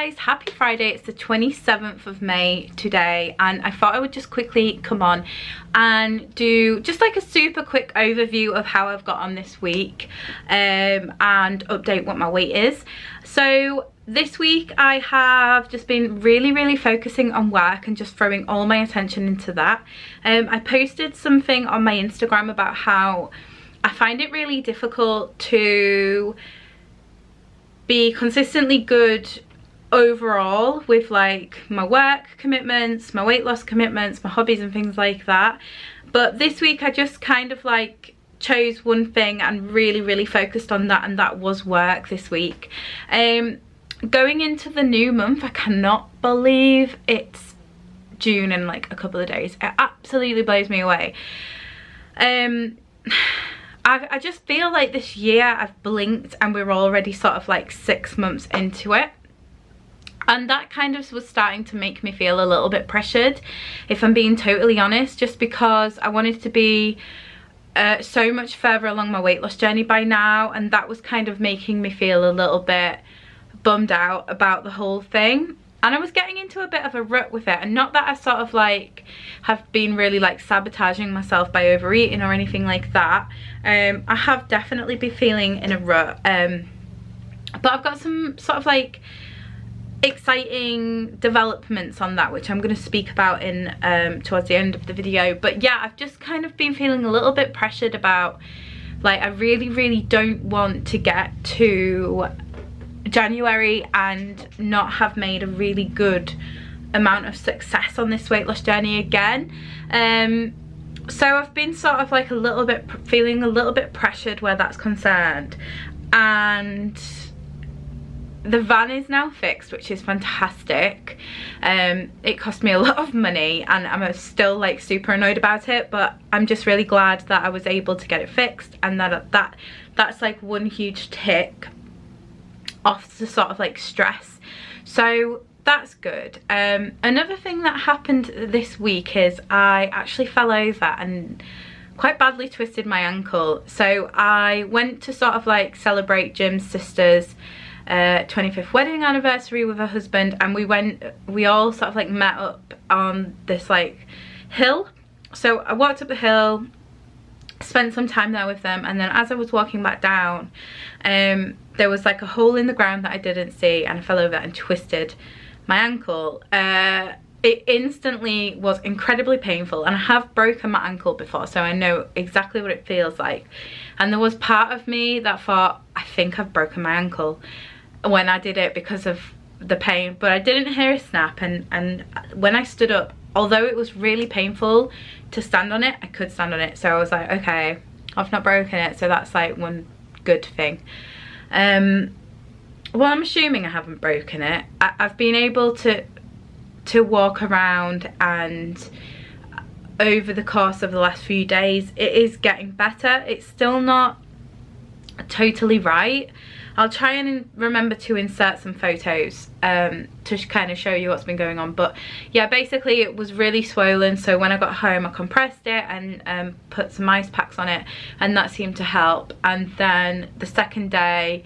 guys, happy Friday. It's the 27th of May today, and I thought I would just quickly come on and do just like a super quick overview of how I've got on this week, and update what my weight is. So this week I have just been really focusing on work and just throwing all my attention into that. I posted something on my Instagram about how I find it really difficult to be consistently good overall with like my work commitments, my weight loss commitments, my hobbies and things like that. But this week I just kind of like chose one thing and really focused on that, and that was work this week. Going into the new month, I cannot believe it's June in like a couple of days. It absolutely blows me away. I just feel like this year I've blinked and we're already sort of like 6 months into it. And that kind of was starting to make me feel a little bit pressured, if I'm being totally honest, just because I wanted to be so much further along my weight loss journey by now, and that was kind of making me feel a little bit bummed out about the whole thing. And I was getting into a bit of a rut with it, and not that I sort of like have been really like sabotaging myself by overeating or anything like that. I have definitely been feeling in a rut, but I've got some sort of like exciting developments on that, which I'm going to speak about in towards the end of the video. But yeah, I've just kind of been feeling a little bit pressured about, like, I really don't want to get to January and not have made a really good amount of success on this weight loss journey again. So I've been sort of like feeling a little bit pressured where that's concerned, and the van is now fixed, which is fantastic. It cost me a lot of money and I'm still like super annoyed about it, but I'm just really glad that I was able to get it fixed, and that's like one huge tick off the sort of like stress, so that's good. Another thing that happened this week is I actually fell over and quite badly twisted my ankle. So I went to sort of like celebrate Jim's sister's 25th wedding anniversary with her husband, and we all sort of like met up on this like hill. So I walked up the hill, spent some time there with them, and then as I was walking back down, there was like a hole in the ground that I didn't see, and I fell over and twisted my ankle. It instantly was incredibly painful, and I have broken my ankle before, so I know exactly what it feels like. And there was part of me that thought, I think I've broken my ankle when I did it because of the pain, but I didn't hear a snap. And when I stood up, although it was really painful to stand on it, I could stand on it. So I was like, okay, I've not broken it, so that's like one good thing. Well, I'm assuming I haven't broken it. I've been able to walk around, and over the course of the last few days it is getting better. It's still not totally right. I'll try and remember to insert some photos to kind of show you what's been going on. But yeah, basically it was really swollen, so when I got home I compressed it and put some ice packs on it, and that seemed to help. And then the second day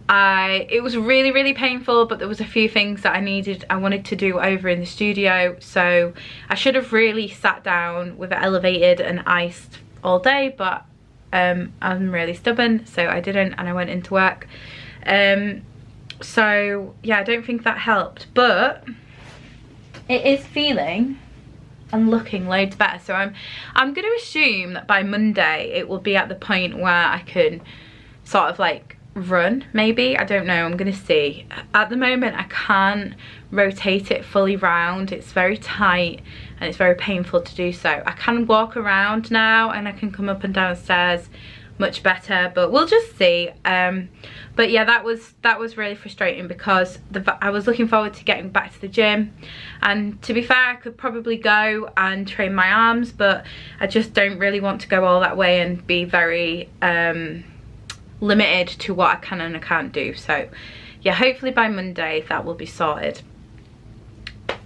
it was really painful, but there was a few things that I wanted to do over in the studio, so I should have really sat down with it elevated and iced all day, but I'm really stubborn, so I didn't, and I went into work. So yeah, I don't think that helped, but it is feeling and looking loads better. So I'm going to assume that by Monday it will be at the point where I can sort of like run, maybe. I don't know, I'm gonna see. At the moment I can't rotate it fully round, it's very tight and it's very painful to do so. I can walk around now and I can come up and down stairs much better, but we'll just see. But yeah, that was really frustrating because I was looking forward to getting back to the gym, and to be fair, I could probably go and train my arms, but I just don't really want to go all that way and be very limited to what I can and I can't do. So yeah, hopefully by Monday that will be sorted.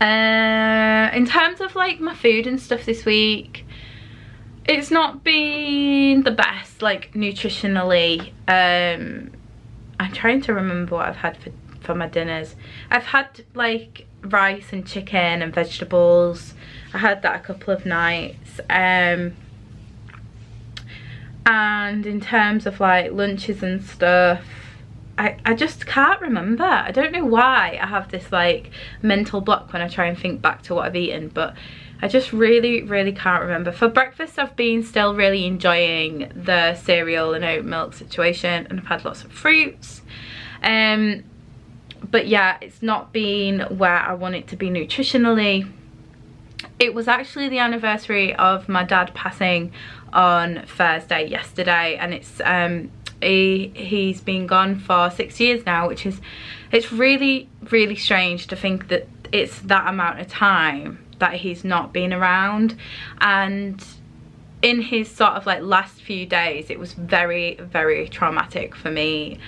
In terms of like my food and stuff this week, it's not been the best like nutritionally. I'm trying to remember what I've had for my dinners. I've had like rice and chicken and vegetables. I had that a couple of nights. And in terms of like lunches and stuff, I just can't remember. I don't know why I have this like mental block when I try and think back to what I've eaten, but I just really can't remember. For breakfast I've been still really enjoying the cereal and oat milk situation, and I've had lots of fruits. But yeah, it's not been where I want it to be nutritionally. It was actually the anniversary of my dad passing on Thursday yesterday, and it's he's been gone for 6 years now, which is, it's really strange to think that it's that amount of time that he's not been around. And in his sort of like last few days, it was very traumatic for me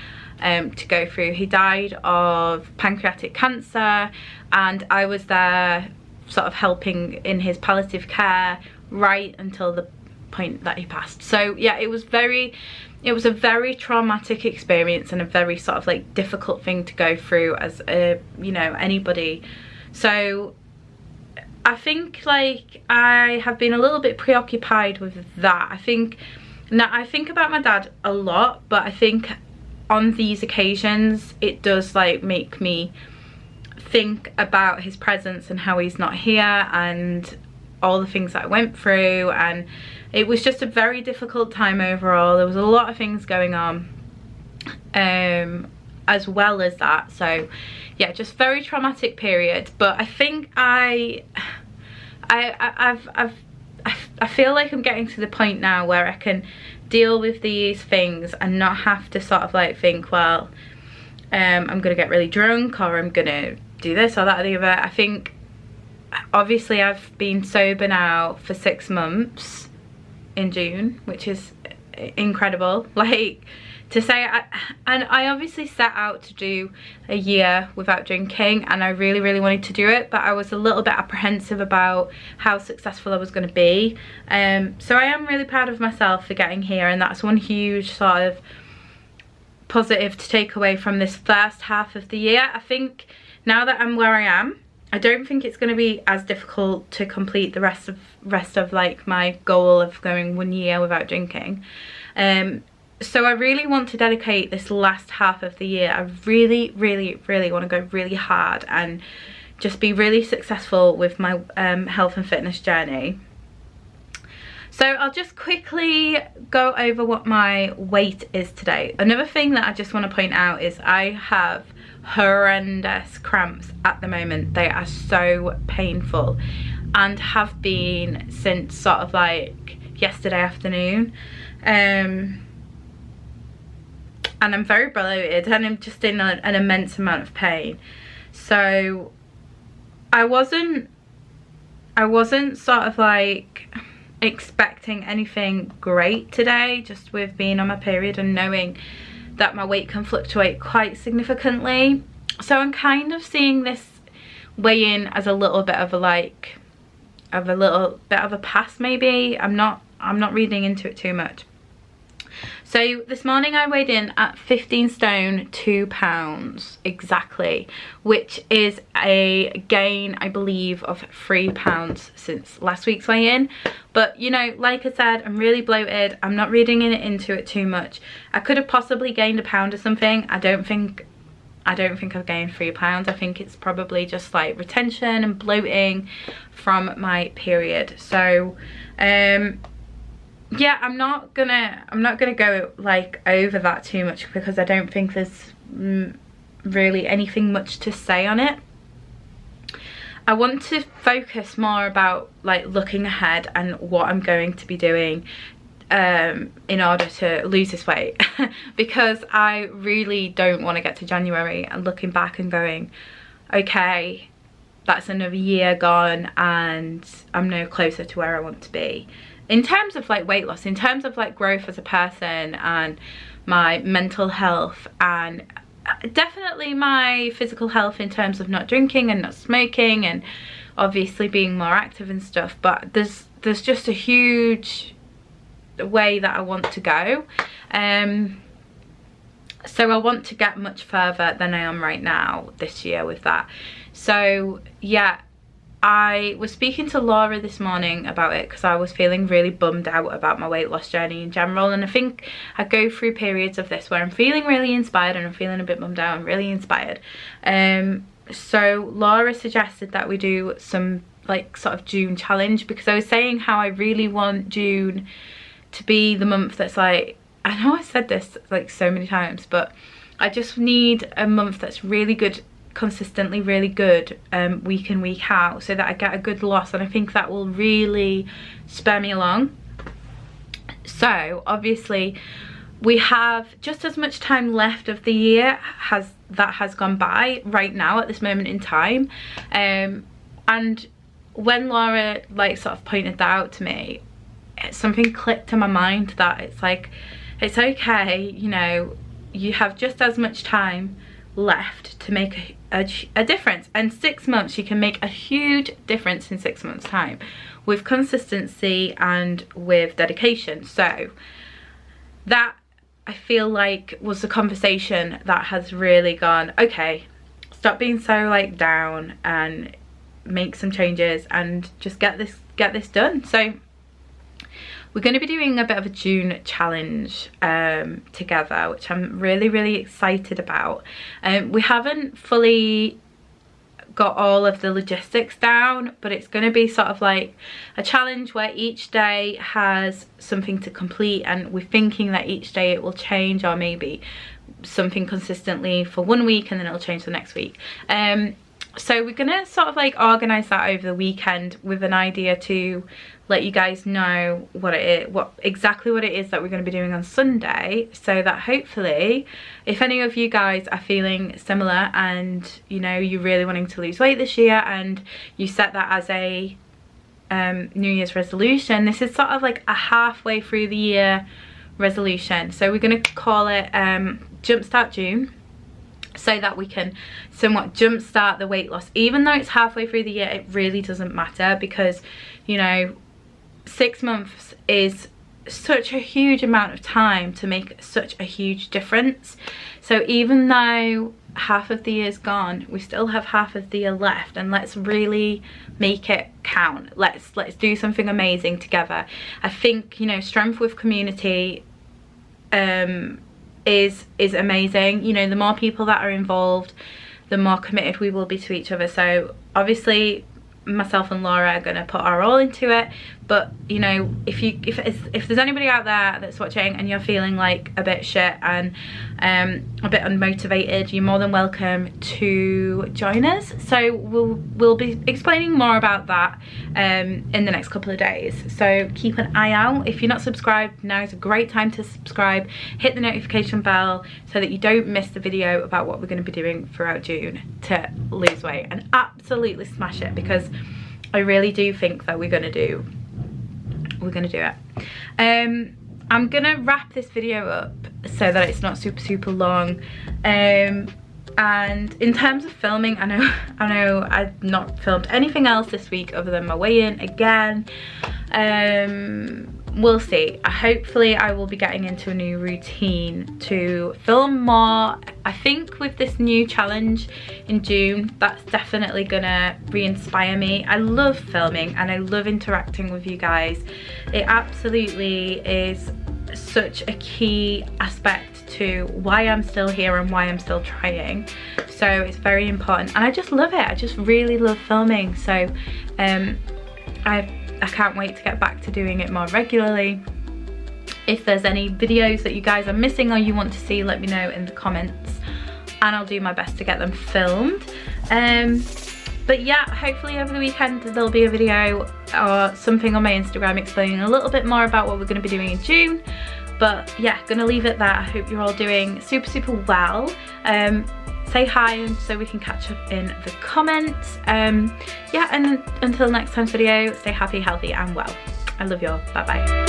to go through. He died of pancreatic cancer, and I was there sort of helping in his palliative care right until the point that he passed. So yeah, it was a very traumatic experience, and a very sort of like difficult thing to go through as a, you know, anybody. So I think like I have been a little bit preoccupied with that. I think about my dad a lot, but I think on these occasions it does like make me think about his presence and how he's not here, and all the things that I went through. And it was just a very difficult time overall. There was a lot of things going on as well as that. So yeah, just very traumatic period. But I think I feel like I'm getting to the point now where I can deal with these things and not have to sort of like think, well, I'm gonna get really drunk, or I'm gonna do this or that or the other. I think obviously I've been sober now for 6 months in June, which is incredible. Like, to say, and I obviously set out to do a year without drinking, and I really wanted to do it, but I was a little bit apprehensive about how successful I was going to be. So I am really proud of myself for getting here, and that's one huge sort of positive to take away from this first half of the year. I think now that I'm where I am, I don't think it's going to be as difficult to complete the rest of like my goal of going 1 year without drinking. So I really want to dedicate this last half of the year. I really want to go really hard and just be really successful with my health and fitness journey. So I'll just quickly go over what my weight is today. Another thing that I just want to point out is I have horrendous cramps at the moment. They are so painful, and have been since sort of like yesterday afternoon. And I'm very bloated, and I'm just in an immense amount of pain. So I wasn't sort of like expecting anything great today, just with being on my period and knowing that my weight can fluctuate quite significantly. So I'm kind of seeing this weigh-in as a little bit of a pass maybe. I'm not reading into it too much. So this morning I weighed in at 15 stone 2 pounds exactly, which is a gain, I believe, of 3 pounds since last week's weigh-in. But you know, like I said, I'm really bloated. I'm not reading into it too much. I could have possibly gained a pound or something. I don't think I've gained 3 pounds. I think it's probably just like retention and bloating from my period. So yeah, I'm not gonna go like over that too much, because I don't think there's really anything much to say on it. I want to focus more about like looking ahead and what I'm going to be doing in order to lose this weight because I really don't want to get to January and looking back and going, okay, that's another year gone and I'm no closer to where I want to be. In terms of like weight loss, in terms of like growth as a person and my mental health, and definitely my physical health in terms of not drinking and not smoking and obviously being more active and stuff, but there's just a huge way that I want to go. So I want to get much further than I am right now this year with that. So yeah, I was speaking to Laura this morning about it because I was feeling really bummed out about my weight loss journey in general, and I think I go through periods of this where I'm feeling really inspired and I'm feeling a bit bummed out and really inspired. So Laura suggested that we do some like sort of June challenge, because I was saying how I really want June to be the month that's like, I know I said this like so many times, but I just need a month that's really good, consistently really good, week in week out, so that I get a good loss, and I think that will really spur me along. So obviously we have just as much time left of the year that has gone by right now at this moment in time, and when Laura like sort of pointed that out to me, something clicked in my mind that it's like, it's okay, you know, you have just as much time left to make a difference, and 6 months, you can make a huge difference in 6 months time with consistency and with dedication. So that, I feel like, was the conversation that has really gone, okay, stop being so like down and make some changes and just get this done. So we're going to be doing a bit of a June challenge together, which I'm really excited about. We haven't fully got all of the logistics down, but it's going to be sort of like a challenge where each day has something to complete, and we're thinking that each day it will change, or maybe something consistently for 1 week and then it'll change the next week. So we're gonna sort of like organize that over the weekend with an idea to let you guys know what it is, exactly what it is that we're going to be doing on Sunday, so that hopefully if any of you guys are feeling similar and you know you're really wanting to lose weight this year and you set that as a New Year's resolution, this is sort of like a halfway through the year resolution. So we're going to call it Jumpstart June, so that we can somewhat jumpstart the weight loss. Even though it's halfway through the year, it really doesn't matter, because you know 6 months is such a huge amount of time to make such a huge difference. So even though half of the year's gone, we still have half of the year left, and let's really make it count. Let's do something amazing together. I think, you know, strength with community is amazing. You know, the more people that are involved, the more committed we will be to each other. So obviously myself and Laura are going to put our all into it, but you know, if there's anybody out there that's watching and you're feeling like a bit shit and a bit unmotivated, you're more than welcome to join us. So we'll be explaining more about that in the next couple of days, so keep an eye out. If you're not subscribed, now is a great time to subscribe. Hit the notification bell so that you don't miss the video about what we're going to be doing throughout June to lose weight, and absolutely smash it, because I really do think that we're gonna do it. I'm gonna wrap this video up so that it's not super long, and in terms of filming, I know I've not filmed anything else this week other than my weigh-in again. We'll see. Hopefully I will be getting into a new routine to film more. I think with this new challenge in June, that's definitely gonna re-inspire me. I love filming and I love interacting with you guys. It absolutely is such a key aspect to why I'm still here and why I'm still trying. So it's very important, and I just love it. I just really love filming. So I can't wait to get back to doing it more regularly. If there's any videos that you guys are missing or you want to see, let me know in the comments and I'll do my best to get them filmed. But yeah, hopefully over the weekend there'll be a video or something on my Instagram explaining a little bit more about what we're going to be doing in June. But yeah, gonna leave it there. I hope you're all doing super well. Say hi and so we can catch up in the comments. Yeah, and until next time's video, stay happy, healthy and well. I love you all. Bye bye.